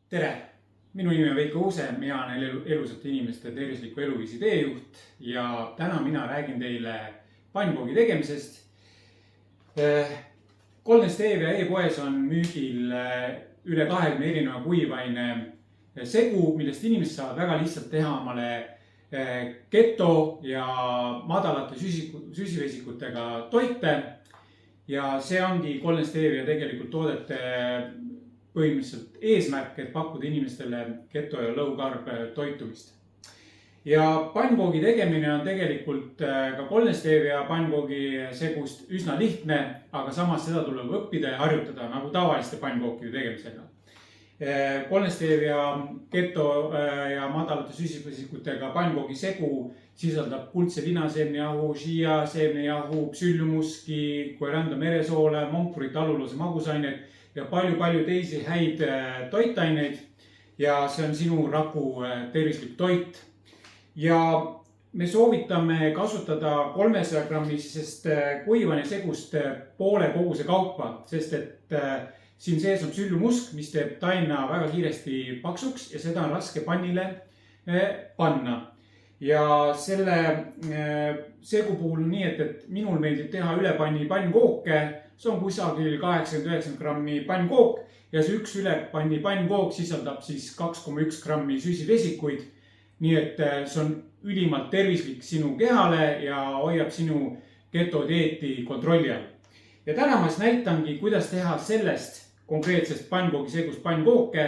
Tere! Minu nimi on Veiko Uuse, mina olen elusate inimeste tervisliku eluviisi teejuht ja täna mina räägin teile pannkoogi tegemisest. Golden Stevia e-poes on müügil üle 20 erineva kuivaine segu, millest inimesed saavad väga lihtsalt teha omale keto ja madalate süsivesikutega toite. Ja see ongi Golden Stevia tegelikult toodete põhimõtteliselt eesmärk, et pakkuda inimestele keto ja low carb toitumist. Ja pannkoogi tegemine on tegelikult ka Golden Stevia pannkoogi segust üsna lihtne, aga samas seda tuleb õppida ja harjutada nagu tavaliste pannkookide tegemisega. Golden Stevia keto ja madalate süsivesikutega pannkoogi segu sisaldab kuldse linaseemnejahu, shia seemnejahu, psüllumuski, koeranda meresoole, monkurit, allulose magusaineid ja palju teisi häid toitaineid. Ja see on sinu raku tervislik toit. Ja me soovitame kasutada 300 grammisest kuivane segust poole koguse kaupa, sest et siin sees on psüllumusk, mis teeb taina väga kiiresti paksuks ja seda on raske pannile panna. Ja selle segu puhul on nii, et minul meeldib teha üle panni pannkooke. See on kusagil 80-90 grammi pannkook ja see üks üle panni pannkook sisaldab siis 2,1 grammi süsivesikuid. Nii et see on ülimalt tervislik sinu kehale ja hoiab sinu ketodieeti kontrolli all. Ja täna ma näitangi, kuidas teha sellest konkreetsest pannkoogi segust pannkooke.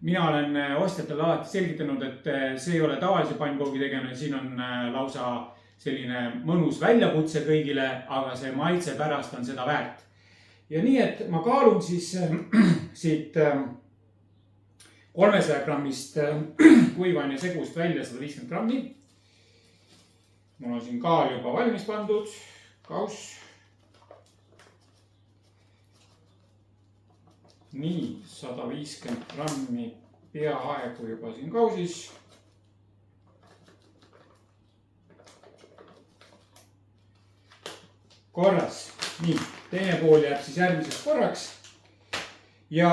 Mina olen ostjatele alati selgitanud, et see ei ole tavalise pannkoogi tegemine, siin on lausa selline mõnus väljakutse kõigile, aga see maitse pärast on seda väärt. Ja nii, et ma kaalun siis siit 300 grammist kuivaine segust välja 150 grammi. Mul on siin kaal juba valmis pandud, kauss. Nii, 150 grammi peaaegu juba siin kausis. Korras. Nii, teine pool jääb siis järgmiseks korraks. Ja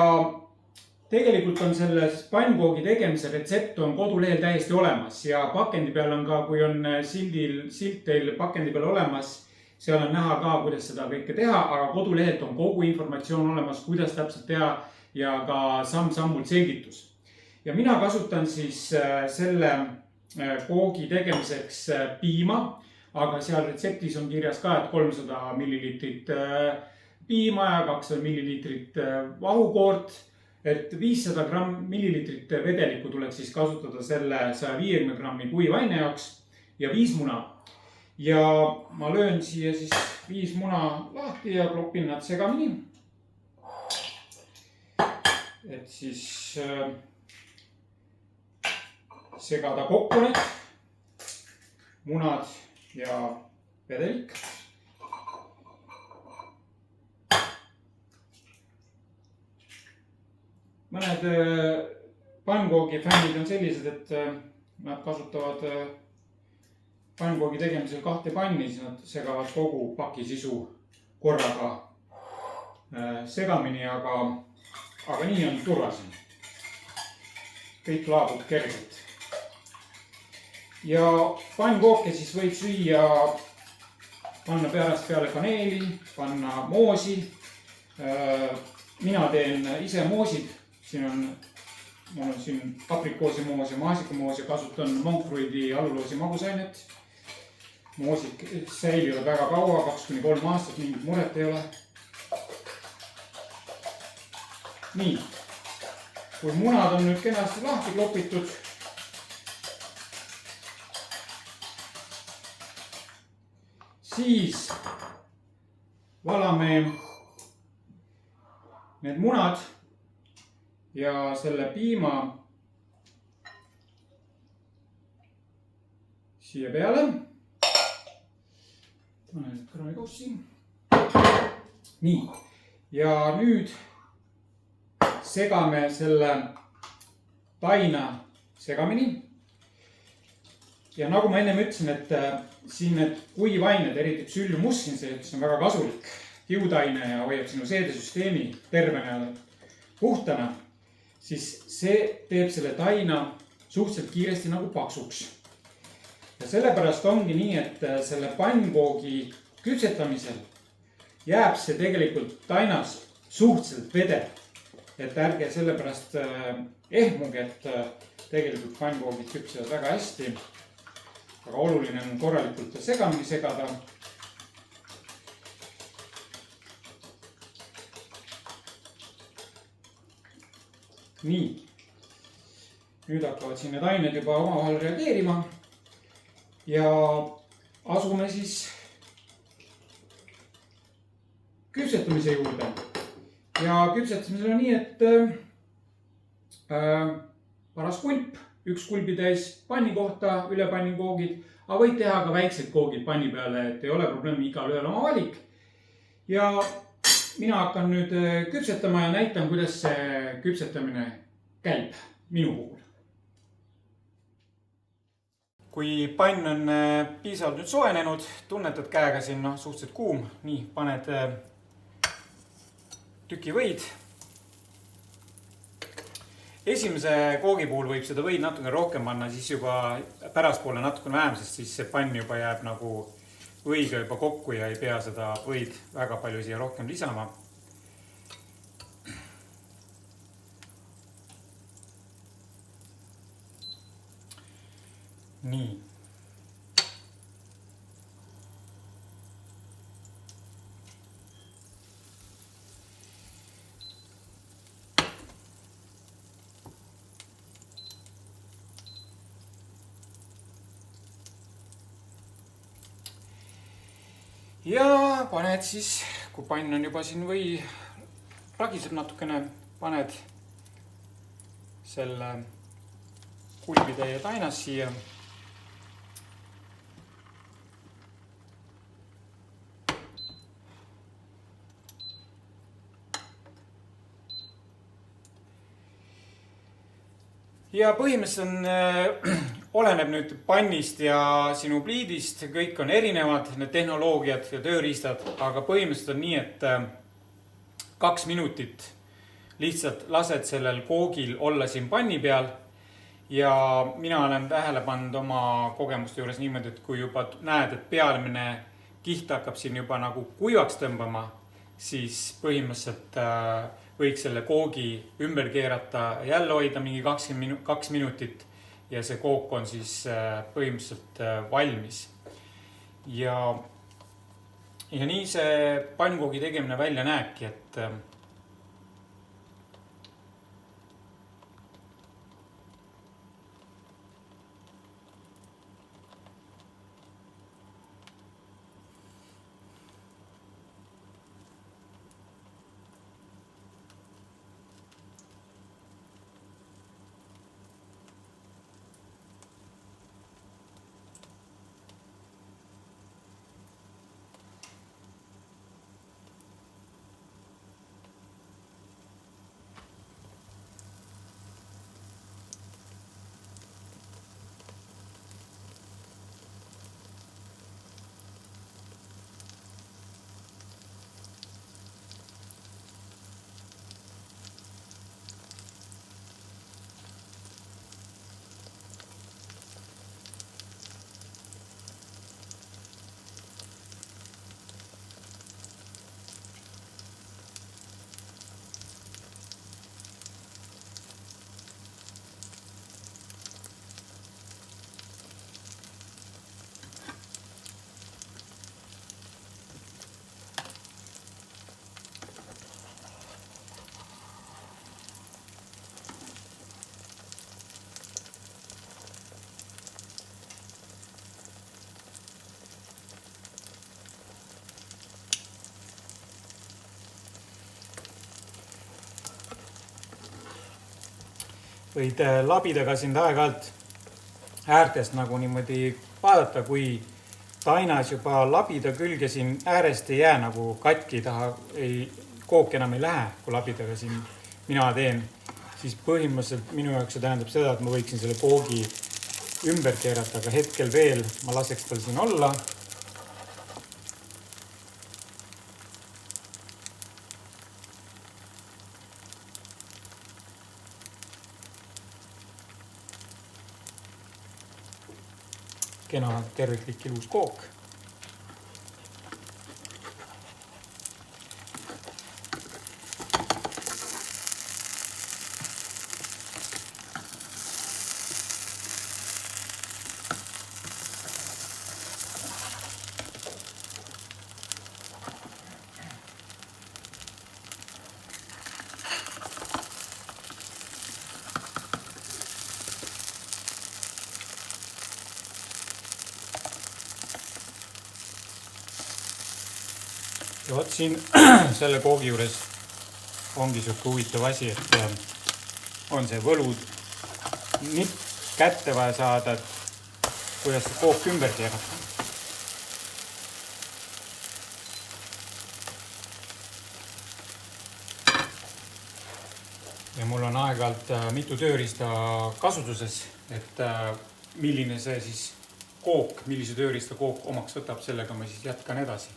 tegelikult on selles pannkoogi tegemise retsept on kodulehel täiesti olemas ja pakendi peal on ka, kui on silt teil pakendi peal olemas, seal on näha ka, kuidas seda kõike teha, aga kodulehelt on kogu informatsioon olemas, kuidas täpselt teha ja ka samm-sammult selgitus. Ja mina kasutan siis selle koogi tegemiseks piima, aga seal retseptis on kirjas ka, et 300 milliliitrit piima ja 200 milliliitrit vahukoort, et 500 milliliitrit vedelikku tuleks siis kasutada selle 150 grammi kuivaine jaoks ja 5 muna. Ja ma löön siia siis 5 muna lahti ja klopin nad segamini. Et siis segada kokku need munad ja vedelik. Mõned pannkoogi fännid on sellised, et nad kasutavad pannkoogi tegemisel 2 panni, siis nad segavad kogu paki sisu korraga segamini, aga nii on turvalisem. Kõik laabub kergelt. Ja pannkooke siis võib süüa, panna pärast peale kaneeli, panna moosi. Mina teen ise moosid. Mul on siin aprikoosimoos ja maasikamoos ja kasutan Monkfruidi alluloosi magusainet. Moosid säilivad väga kaua, 2-3 aastat, mingit muret ei ole. Nii, kui munad on nüüd kenasti lahti klopitud, siis valame need munad ja selle piima siia peale. Panen kraanikaussi. Nii, ja nüüd segame selle taina segamini. Ja nagu ma ennem ütlesin, et siin need kuivained, eriti psüllumusk, see on väga kasulik kiudaine ja hoiab sinu seedesüsteemi tervena ja puhtana. siis see teeb selle taina suhteliselt kiiresti nagu paksuks. Ja sellepärast ongi nii, et selle pannkoogi küpsetamisel jääb see tegelikult tainas suhteliselt vede. Et ärge sellepärast ehmuge, et tegelikult pannkoogid küpsevad väga hästi. Aga oluline on korralikult segamini segada. Nii. Nüüd hakkavad siin need ained juba omavahel reageerima. Ja asume siis küpsetamise juurde. Ja küpsetamisel on nii, et paras kulp, üks kulbitäis panni kohta, üle panni koogid, aga võid teha ka väiksed koogid panni peale, et ei ole probleemi, igal ühel oma valik. Ja mina hakkan nüüd küpsetama ja näitan, kuidas see küpsetamine käib minu puhul. Kui pann on piisavalt nüüd soojenenud, tunnetad käega siin suhteliselt kuum, nii paned tüki võid. Esimese koogi puhul võib seda võid natuke rohkem panna, siis juba pärastpoole natuke vähem, sest siis see pann juba jääb nagu võiga juba kokku ja ei pea seda võid väga palju siia rohkem lisama. Nii. Ja paned siis, kui pann on juba siin või ragiseb natukene, paned selle kulbitäie tainas siia. Ja põhimõtteliselt oleneb nüüd pannist ja sinu pliidist, kõik on erinevad, need tehnoloogiad ja tööriistad, aga põhimõtteliselt on nii, et 2 minutit lihtsalt lased sellel koogil olla siin panni peal. Ja mina olen tähele pannud oma kogemuste juures niimoodi, et kui juba näed, et pealemine kiht hakkab siin juba nagu kuivaks tõmbama, siis põhimõtteliselt võiks selle koogi ümber keerata, jälle hoida mingi 2 minutit ja see kook on siis põhimõtteliselt valmis. Ja nii see pannkoogi tegemine välja näebki, et võid labidaga siin aeg-ajalt äärtest nagu niimoodi vaadata, kui tainas juba labida külge siin äärest ei jää nagu katki taha, kook enam ei lähe, kui labidaga siin mina teen, siis põhimõtteliselt minu jaoks see tähendab seda, et ma võiksin selle koogi ümber keerata, aga hetkel veel ma laseks tal siin olla. kena terviklik ilus kook. Ja vot siin selle koogi juures ongi siuke huvitav asi, et on see võlud nipp kätte vaja saada, et kuidas see kook ümber keerata. Ja mul on aeg-ajalt mitu tööriista kasutuses, et milline see siis kook, millise tööriista kook omaks võtab, sellega ma siis jätkan edasi.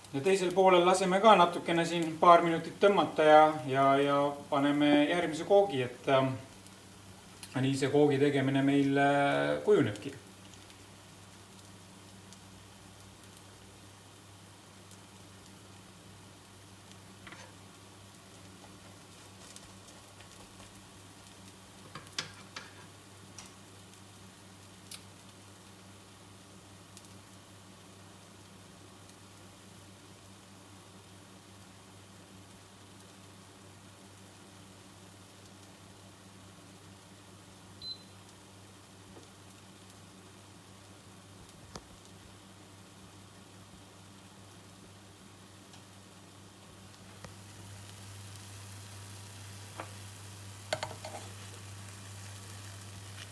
Ja teisel poolel laseme ka natukene siin paar minutit tõmmata ja paneme järgmise koogi, et nii see koogi tegemine meil kujunebki.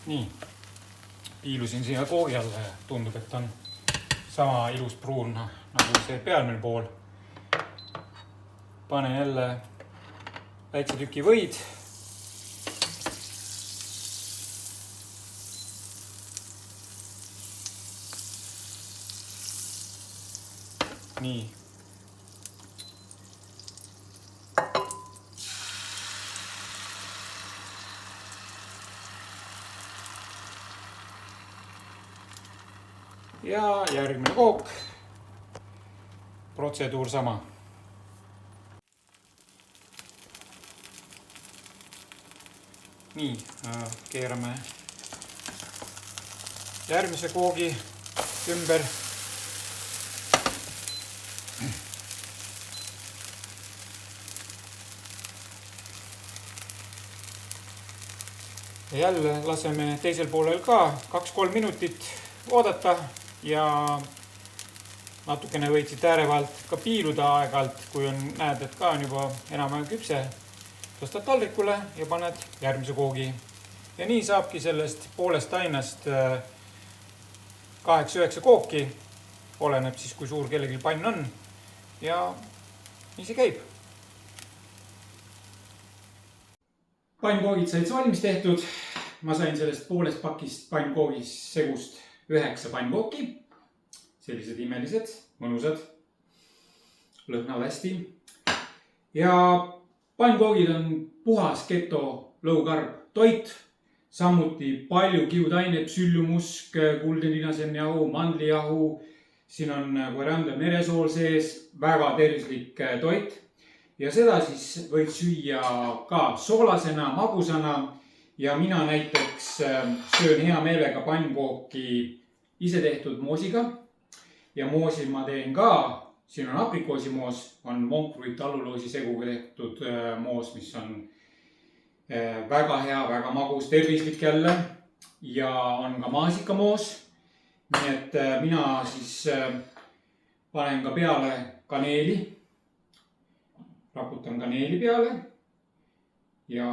Nii, piilusin siia koogi alla ja tundub, et on sama ilus pruun nagu see pealmine pool. Panen jälle väikse tüki võid. Nii. Ja järgmine kook. Protseduur sama. Nii, keerame järgmise koogi ümber. Ja jälle laseme teisel poolel ka 2-3 minutit oodata ja natukene võid siit ääre vahelt ka piiluda aeg-ajalt, kui näed, et ka on juba enam-vähem küpse. Tõstad taldrikule ja paned järgmise koogi. Ja nii saabki sellest poolest tainast 8-9 kooki. Oleneb siis, kui suur kellelgi pann on. Ja nii see käib. Pannkoogid said valmis tehtud. Ma sain sellest poolest pakist pannkoogis segust 9 pannkooki. Sellised imelised, mõnusad, lõhnavad hästi. Ja pannkoogid on puhas keto low-carb toit. Samuti palju kiudainet, süllumusk, kuldlinnaseemnejahu, mandlijahu. Siin on koriander, meresool sees, väga tervislik toit. Ja seda siis võid süüa ka soolasena, magusana. Ja mina näiteks söön hea meelega pannkooki ise tehtud moosiga. Ja moosi ma teen ka, siin on aprikoosimoos, on Monk-Fruit alluloosi seguga tehtud moos, mis on väga hea, väga magus, tervislik jälle. Ja on ka maasikamoos. Nii et mina siis panen ka peale kaneeli. Raputan kaneeli peale. Ja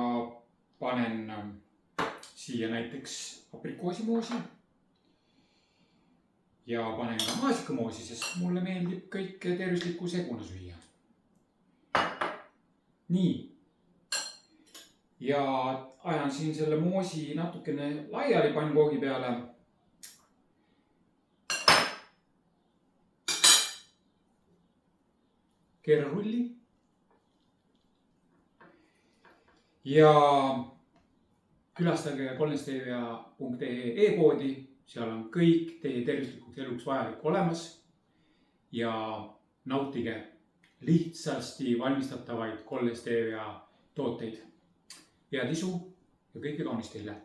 panen siia näiteks aprikoosimoosi. Ja panen ka maasikamoosi, sest mulle meeldib kõik tervisliku seguna süüa. Nii. Ja ajan siin selle moosi natukene laiali pannkoogi peale. Keeran rulli. ja külastage goldenstevia.ee e-poodi, seal on kõik teie tervislikuks eluks vajalik olemas ja nautige lihtsasti valmistatavaid goldenstevia tooteid. Head isu ja kõike kaunist teile!